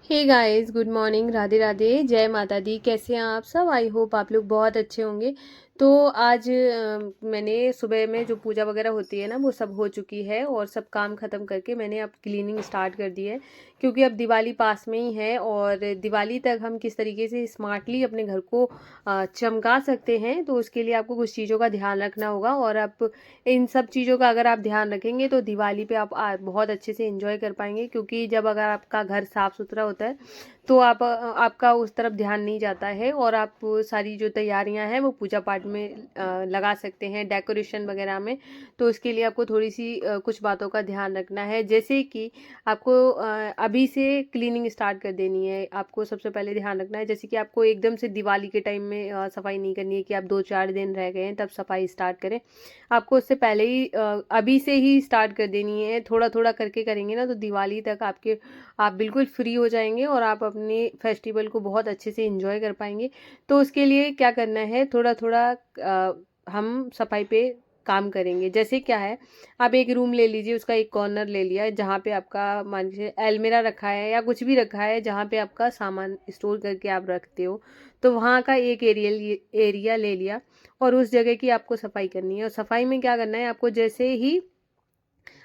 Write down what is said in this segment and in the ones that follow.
हे guys, good morning, Radhe Radhe, जय माता दी। कैसे हैं आप सब? आई होप आप लोग बहुत अच्छे होंगे। तो आज मैंने सुबह में जो पूजा वगैरह होती है ना वो सब हो चुकी है और सब काम ख़त्म करके मैंने अब क्लीनिंग स्टार्ट कर दी है, क्योंकि अब दिवाली पास में ही है और दिवाली तक हम किस तरीके से स्मार्टली अपने घर को चमका सकते हैं, तो उसके लिए आपको कुछ चीज़ों का ध्यान रखना होगा। और आप इन सब चीज़ों का अगर आप ध्यान रखेंगे तो दिवाली पे आप बहुत अच्छे से एंजॉय कर पाएंगे, क्योंकि जब अगर आपका घर साफ़ सुथरा होता है तो आपका उस तरफ ध्यान नहीं जाता है और आप सारी जो तैयारियां हैं वो पूजा पाठ में लगा सकते हैं, डेकोरेशन वगैरह में। तो उसके लिए आपको थोड़ी सी कुछ बातों का ध्यान रखना है, जैसे कि आपको अभी से क्लीनिंग स्टार्ट कर देनी है। आपको सबसे पहले ध्यान रखना है, जैसे कि आपको एकदम से दिवाली के टाइम में सफाई नहीं करनी है कि आप 2-4 दिन रह गए हैं तब सफाई स्टार्ट करें। आपको उससे पहले ही अभी से ही स्टार्ट कर देनी है। थोड़ा थोड़ा करके करेंगे ना तो दिवाली तक आप बिल्कुल फ्री हो जाएंगे और आप अपने फेस्टिवल को बहुत अच्छे से एंजॉय कर पाएंगे। तो उसके लिए क्या करना है, थोड़ा थोड़ा हम सफाई पे काम करेंगे। जैसे क्या है, आप एक रूम ले लीजिए, उसका एक कॉर्नर ले लिया जहाँ पे आपका मान लीजिए अलमीरा रखा है या कुछ भी रखा है जहाँ पे आपका सामान स्टोर करके आप रखते हो, तो वहाँ का एक एरिया ले लिया और उस जगह की आपको सफाई करनी है। और सफाई में क्या करना है, आपको जैसे ही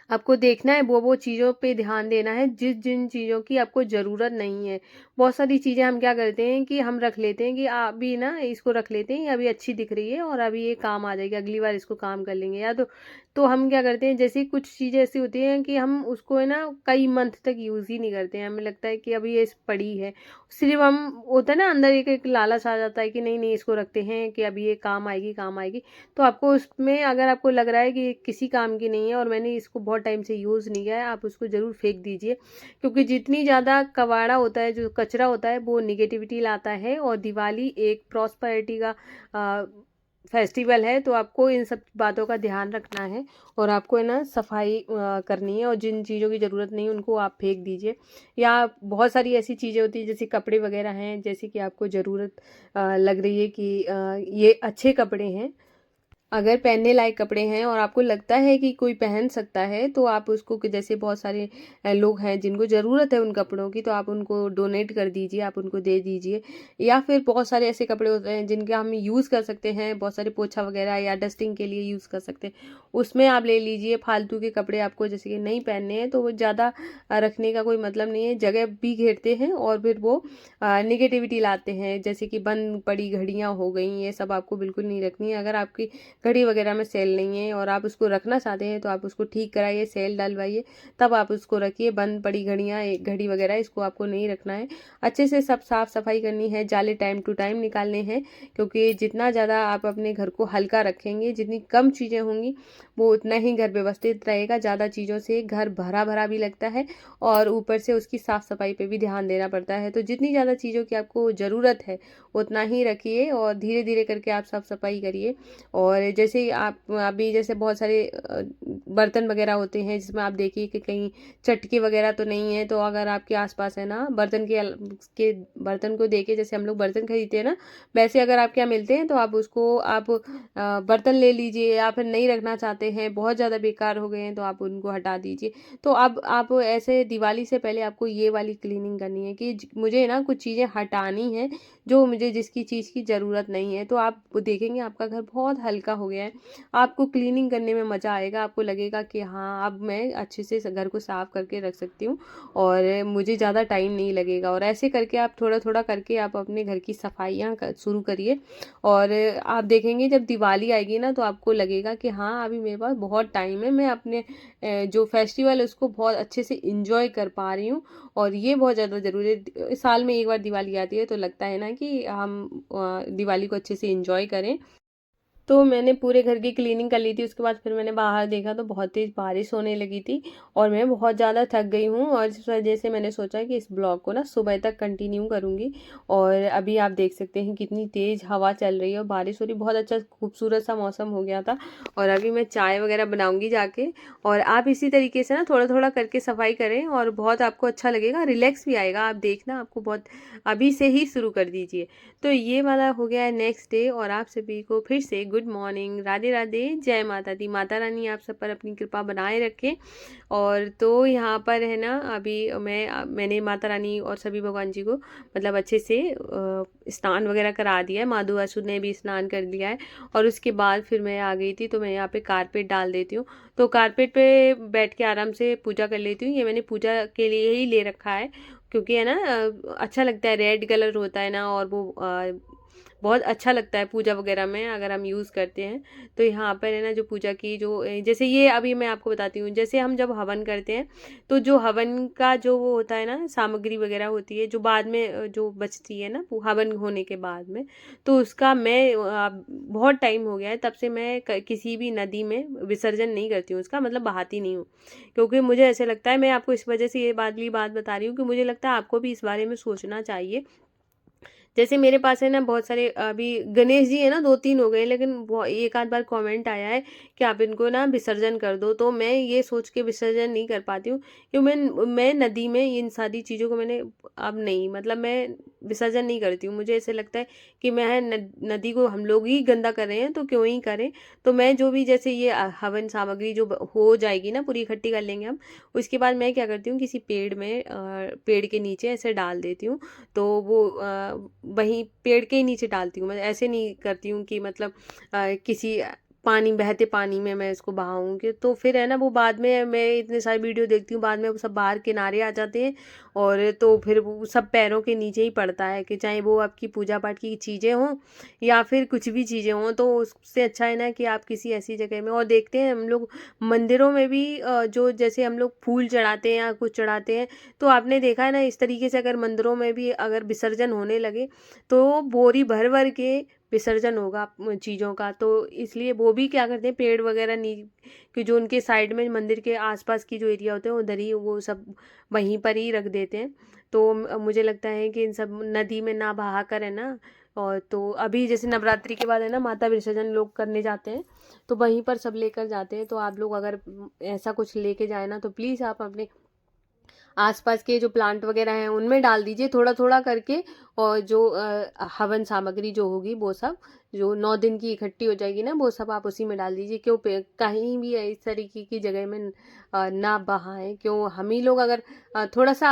आपको देखना है वो चीज़ों पे ध्यान देना है जिस जिन चीज़ों की आपको ज़रूरत नहीं है। बहुत सारी चीज़ें हम क्या करते हैं कि हम रख लेते हैं कि अभी ना इसको रख लेते हैं, ये अभी अच्छी दिख रही है और अभी ये काम आ जाएगी, अगली बार इसको काम कर लेंगे। या तो हम क्या करते हैं, जैसे कुछ चीज़ें ऐसी होती हैं कि हम उसको है ना कई मंथ तक यूज़ ही नहीं करते हैं। हमें लगता है कि अभी ये पड़ी है, सिर्फ हम होता है ना अंदर एक एक लालच आ जाता है कि नहीं नहीं इसको रखते हैं कि अभी ये काम आएगी काम आएगी। तो आपको उसमें अगर आपको लग रहा है कि ये किसी काम की नहीं है और मैंने इसको बहुत टाइम से यूज़ नहीं किया है, आप उसको ज़रूर फेंक दीजिए। क्योंकि जितनी ज़्यादा कबाड़ा होता है, जो कचरा होता है, वो निगेटिविटी लाता है। और दिवाली एक प्रॉस्पेरिटी का फेस्टिवल है, तो आपको इन सब बातों का ध्यान रखना है और आपको है ना सफाई करनी है। और जिन चीज़ों की ज़रूरत नहीं है उनको आप फेंक दीजिए। या बहुत सारी ऐसी चीज़ें होती हैं जैसे कपड़े वगैरह हैं, जैसे कि आपको ज़रूरत लग रही है कि ये अच्छे कपड़े हैं, अगर पहनने लायक कपड़े हैं और आपको लगता है कि कोई पहन सकता है तो आप उसको जैसे बहुत सारे लोग हैं जिनको ज़रूरत है उन कपड़ों की, तो आप उनको डोनेट कर दीजिए, आप उनको दे दीजिए। या फिर बहुत सारे ऐसे कपड़े होते हैं जिनके हम यूज़ कर सकते हैं, बहुत सारे पोछा वगैरह या डस्टिंग के लिए यूज़ कर सकते हैं, उसमें आप ले लीजिए। फालतू के कपड़े आपको जैसे कि नहीं पहनने हैं तो वो ज़्यादा रखने का कोई मतलब नहीं है, जगह भी घेरते हैं और फिर वो निगेटिविटी लाते हैं। जैसे कि बंद पड़ी घड़ियाँ हो गई, ये सब आपको बिल्कुल नहीं रखनी है। अगर आपकी घड़ी वगैरह में सेल नहीं है और आप उसको रखना चाहते हैं तो आप उसको ठीक कराइए, सेल डलवाइए, तब आप उसको रखिए। बंद पड़ी घड़ियाँ, एक घड़ी वगैरह, इसको आपको नहीं रखना है। अच्छे से सब साफ सफाई करनी है, जाले टाइम टू टाइम निकालने हैं, क्योंकि जितना ज़्यादा आप अपने घर को हल्का रखेंगे, जितनी कम चीज़ें होंगी वो उतना ही घर व्यवस्थित रहेगा। ज़्यादा चीज़ों से घर भरा भरा भी लगता है और ऊपर से उसकी साफ सफाई पे भी ध्यान देना पड़ता है। तो जितनी ज़्यादा चीज़ों की आपको ज़रूरत है उतना ही रखिए और धीरे धीरे करके आप साफ सफाई करिए। और जैसे ही आप अभी जैसे बहुत सारे बर्तन वगैरह होते हैं जिसमें आप देखिए कि कहीं चटके वगैरह तो नहीं है, तो अगर आपके आसपास है ना बर्तन के बर्तन को देके, जैसे हम लोग बर्तन खरीदते हैं ना, वैसे अगर आपके यहाँ मिलते हैं तो आप उसको आप बर्तन ले लीजिए। या फिर नहीं रखना चाहते हैं, बहुत ज़्यादा बेकार हो गए हैं, तो आप उनको हटा दीजिए। तो अब आप ऐसे दिवाली से पहले आपको ये वाली क्लीनिंग करनी है कि मुझे ना कुछ चीज़ें हटानी है जो मुझे जिसकी चीज़ की ज़रूरत नहीं है। तो आप देखेंगे आपका घर बहुत हल्का हो गया है, आपको क्लीनिंग करने में मज़ा आएगा, आपको लगेगा कि हाँ अब मैं अच्छे से घर को साफ़ करके रख सकती हूँ और मुझे ज़्यादा टाइम नहीं लगेगा। और ऐसे करके आप थोड़ा थोड़ा करके आप अपने घर की सफाइयाँ शुरू करिए और आप देखेंगे जब दिवाली आएगी ना तो आपको लगेगा कि हाँ अभी मेरे पास बहुत टाइम है, मैं अपने जो फेस्टिवल है उसको बहुत अच्छे से इंजॉय कर पा रही हूँ। और ये बहुत ज़्यादा ज़रूरी है। साल में एक बार दिवाली आती है तो लगता है ना कि हम दिवाली को अच्छे से इंजॉय करें। तो मैंने पूरे घर की क्लीनिंग कर ली थी, उसके बाद फिर मैंने बाहर देखा तो बहुत तेज़ बारिश होने लगी थी और मैं बहुत ज़्यादा थक गई हूँ। और इस वजह से मैंने सोचा कि इस ब्लॉग को ना सुबह तक कंटिन्यू करूँगी। और अभी आप देख सकते हैं कितनी तेज़ हवा चल रही है और बारिश हो रही, बहुत अच्छा खूबसूरत सा मौसम हो गया था। और अभी मैं चाय वगैरह बनाऊँगी जाके। और आप इसी तरीके से ना थोड़ा थोड़ा करके सफाई करें और बहुत आपको अच्छा लगेगा, रिलैक्स भी आएगा। आप देखना आपको बहुत, अभी से ही शुरू कर दीजिए। तो ये वाला हो गया है नेक्स्ट डे और आप सभी को फिर से good good morning, Radhe Radhe, जय माता दी। माता रानी आप सब पर अपनी कृपा बनाए रखे। और तो यहाँ पर है ना, अभी मैंने माता रानी और सभी भगवान जी को मतलब अच्छे से स्नान वगैरह करा दिया है। माधु वासु ने भी स्नान कर लिया है। और उसके बाद फिर मैं आ गई थी, तो मैं यहाँ पे कारपेट डाल देती हूँ। तो कारपेट पे बैठ के आराम से पूजा कर लेती हूँ। ये मैंने पूजा के लिए ही ले रखा है, क्योंकि है ना अच्छा लगता है, रेड कलर होता है ना, और वो बहुत अच्छा लगता है पूजा वगैरह में अगर हम यूज़ करते हैं। तो यहाँ पर है ना, जो पूजा की जो जैसे ये अभी मैं आपको बताती हूँ, जैसे हम जब हवन करते हैं तो जो हवन का जो वो होता है ना, सामग्री वगैरह होती है जो बाद में जो बचती है ना वो हवन होने के बाद में, तो उसका मैं बहुत टाइम हो गया है, तब से मैं किसी भी नदी में विसर्जन नहीं करती हूँ, उसका मतलब बहाती नहीं हूँ। क्योंकि मुझे ऐसे लगता है, मैं आपको इस वजह से ये बात बता रही हूँ कि मुझे लगता है आपको भी इस बारे में सोचना चाहिए। जैसे मेरे पास है ना बहुत सारे अभी गणेश जी है ना, 2-3 हो गए, लेकिन एक आध बार कमेंट आया है कि आप इनको ना विसर्जन कर दो, तो मैं ये सोच के विसर्जन नहीं कर पाती हूँ, क्योंकि मैं नदी में इन सारी चीज़ों को मैंने अब नहीं, मतलब मैं विसर्जन नहीं करती हूँ। मुझे ऐसे लगता है कि मैं नदी को हम लोग ही गंदा कर रहे हैं, तो क्यों ही करें। तो मैं जो भी जैसे ये हवन सामग्री जो हो जाएगी ना, पूरी इकट्ठी कर लेंगे हम, उसके बाद मैं क्या करती हूँ, किसी पेड़ में पेड़ के नीचे ऐसे डाल देती हूँ। तो वो वहीं पेड़ के ही नीचे डालती हूँ। मैं ऐसे नहीं करती हूँ कि मतलब किसी पानी, बहते पानी में मैं इसको बहाऊँगी, तो फिर है ना वो बाद में मैं इतने सारे वीडियो देखती हूँ, बाद में वो सब बाहर किनारे आ जाते हैं, और तो फिर वो सब पैरों के नीचे ही पड़ता है, कि चाहे वो आपकी पूजा पाठ की चीज़ें हों या फिर कुछ भी चीज़ें हों। तो उससे अच्छा है ना कि आप किसी ऐसी जगह में, और देखते हैं हम लोग मंदिरों में भी जो जैसे हम लोग फूल चढ़ाते हैं या कुछ चढ़ाते हैं, तो आपने देखा है ना, इस तरीके से अगर मंदिरों में भी अगर विसर्जन होने लगे तो बोरी भर भर के विसर्जन होगा चीज़ों का। तो इसलिए वो भी क्या करते हैं, पेड़ वगैरह नहीं, कि जो उनके साइड में मंदिर के आसपास की जो एरिया होते हैं उधर ही वो सब वहीं पर ही रख देते हैं। तो मुझे लगता है कि इन सब नदी में ना बहा कर है ना, और तो अभी जैसे नवरात्रि के बाद है ना माता विसर्जन लोग करने जाते हैं, तो वहीं पर सब लेकर जाते हैं। तो आप लोग अगर ऐसा कुछ लेके जाए ना, तो प्लीज़ आप अपने आसपास के जो प्लांट वगैरह हैं उनमें डाल दीजिए थोड़ा थोड़ा करके। और जो हवन सामग्री जो होगी वो सब जो 9 दिन की इकट्ठी हो जाएगी ना, वो सब आप उसी में डाल दीजिए। क्यों कहीं भी इस तरीके की जगह में ना बहाएं। क्यों हम ही लोग अगर थोड़ा सा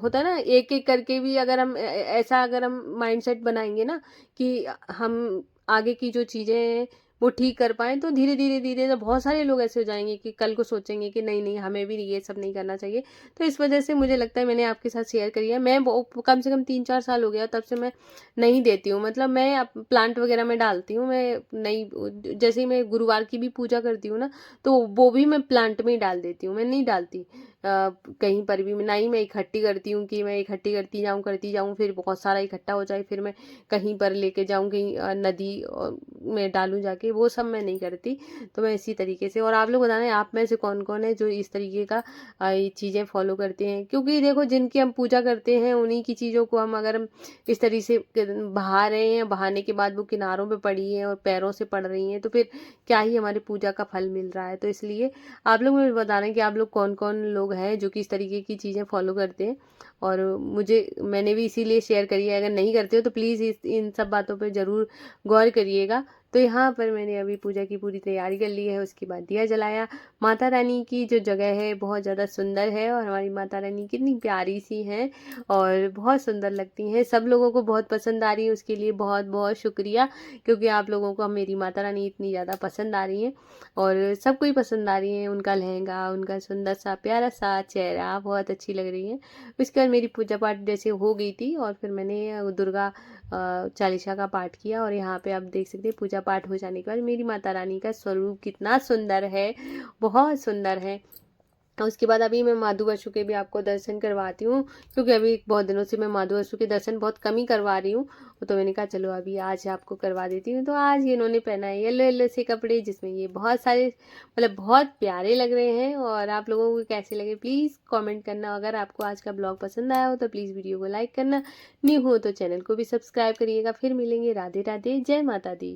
होता है ना, एक एक करके भी अगर हम ऐसा अगर हम माइंडसेट बनाएंगे ना कि हम आगे की जो चीज़ें हैं वो ठीक कर पाएँ, तो धीरे धीरे धीरे तो बहुत सारे लोग ऐसे हो जाएंगे कि कल को सोचेंगे कि नहीं नहीं, हमें भी ये सब नहीं करना चाहिए। तो इस वजह से मुझे लगता है मैंने आपके साथ शेयर करी है। मैं कम से कम 3-4 साल हो गया तब से मैं नहीं देती हूँ, मतलब मैं प्लांट वगैरह में डालती हूँ। मैं नहीं, जैसे ही मैं गुरुवार की भी पूजा करती हूँ ना, तो वो भी मैं प्लांट में ही डाल देती हूँ, मैं नहीं डालती कहीं पर भी। ना ही मैं इकट्ठी करती हूँ कि मैं इकट्ठी करती जाऊँ फिर बहुत सारा इकट्ठा हो जाए, फिर मैं कहीं पर लेके जाऊँ, कहीं नदी में डालूँ जाके, वो सब मैं नहीं करती। तो मैं इसी तरीके से, और आप लोग बताना आप में से कौन कौन है जो इस तरीके का ये चीज़ें फॉलो करते हैं। क्योंकि देखो, जिनकी हम पूजा करते हैं उन्हीं की चीज़ों को हम अगर हम इस तरीके से बहा रहे हैं, बहाने के बाद वो किनारों पे पड़ी है और पैरों से पड़ रही हैं, तो फिर क्या ही हमारी पूजा का फल मिल रहा है। तो इसलिए आप लोग मुझे बता रहे हैं कि आप लोग कौन कौन लोग हैं जो कि इस तरीके की चीज़ें फॉलो करते हैं, और मैंने भी इसीलिए शेयर करी है। अगर नहीं करते हो तो प्लीज़ इन सब बातों पर ज़रूर गौर करिएगा। तो यहाँ पर मैंने अभी पूजा की पूरी तैयारी कर ली है, उसके बाद दिया जलाया। माता रानी की जो जगह है बहुत ज़्यादा सुंदर है, और हमारी माता रानी कितनी प्यारी सी हैं और बहुत सुंदर लगती हैं। सब लोगों को बहुत पसंद आ रही है, उसके लिए बहुत बहुत शुक्रिया, क्योंकि आप लोगों को मेरी माता रानी इतनी ज़्यादा पसंद आ रही हैं, और सबको ही पसंद आ रही हैं। उनका लहंगा, उनका सुंदर सा प्यारा सा चेहरा बहुत अच्छी लग रही है। उसके बाद मेरी पूजा पाठ जैसे हो गई थी, और फिर मैंने दुर्गा चालीसा का पाठ किया। और यहाँ पे आप देख सकते हैं पूजा पाठ हो जाने के बाद मेरी माता रानी का स्वरूप कितना सुंदर है, बहुत सुंदर है। उसके बाद अभी मैं माधु वसु के भी आपको दर्शन करवाती हूँ, क्योंकि अभी बहुत दिनों से मैं माधु वसु के दर्शन बहुत कम ही करवा रही हूँ। तो मैंने कहा चलो अभी आज आपको करवा देती हूँ। तो आज ये इन्होंने पहना है येलो येलो से कपड़े, जिसमें ये बहुत सारे मतलब बहुत प्यारे लग रहे हैं। और आप लोगों को कैसे लगे प्लीज़ कमेंट करना। अगर आपको आज का ब्लॉग पसंद आया हो तो प्लीज़ वीडियो को लाइक करना, न्यू हो तो चैनल को भी सब्सक्राइब करिएगा। फिर मिलेंगे। राधे राधे, जय माता दी।